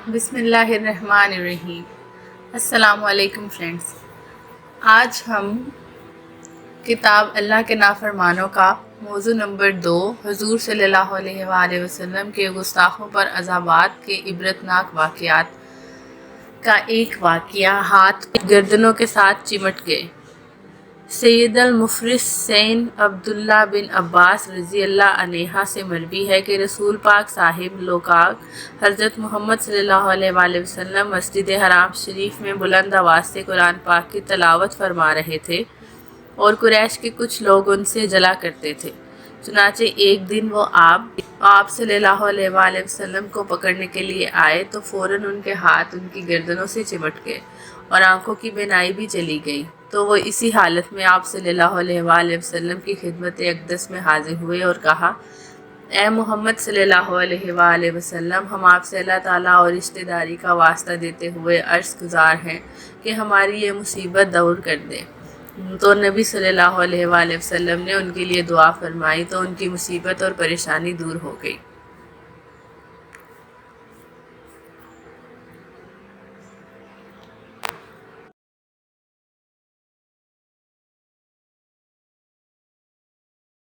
بسم اللہ الرحمن الرحیم۔ السلام علیکم فرینڈز، آج ہم کتاب اللہ کے نافرمانوں کا موضوع نمبر 2 حضور صلی اللہ علیہ وآلہ وسلم کے گستاخوں پر عذابات کے عبرتناک واقعات کا ایک واقعہ ہاتھ گردنوں کے ساتھ چمٹ گئے۔ سید المفرسین عبداللہ بن عباس رضی اللہ عنہ سے مروی ہے کہ رسول پاک صاحب لوکاک حضرت محمد صلی اللہ علیہ وآلہ وسلم مسجد حرام شریف میں بلند آواز سے قرآن پاک کی تلاوت فرما رہے تھے اور قریش کے کچھ لوگ ان سے جلا کرتے تھے۔ چنانچہ ایک دن وہ آپ صلی اللہ علیہ وآلہ وسلم کو پکڑنے کے لیے آئے تو فوراً ان کے ہاتھ ان کی گردنوں سے چمٹ گئے اور آنکھوں کی بینائی بھی چلی گئی، تو وہ اسی حالت میں آپ صلی اللہ علیہ وآلہ وسلم کی خدمت اقدس میں حاضر ہوئے اور کہا: اے محمد صلی اللہ علیہ وآلہ وسلم، ہم آپ سے اللہ تعالیٰ اور رشتہ داری کا واسطہ دیتے ہوئے عرض گزار ہیں کہ ہماری یہ مصیبت دور کر دیں۔ تو نبی صلی اللہ علیہ وآلہ وسلم نے ان کے لیے دعا فرمائی تو ان کی مصیبت اور پریشانی دور ہو گئی۔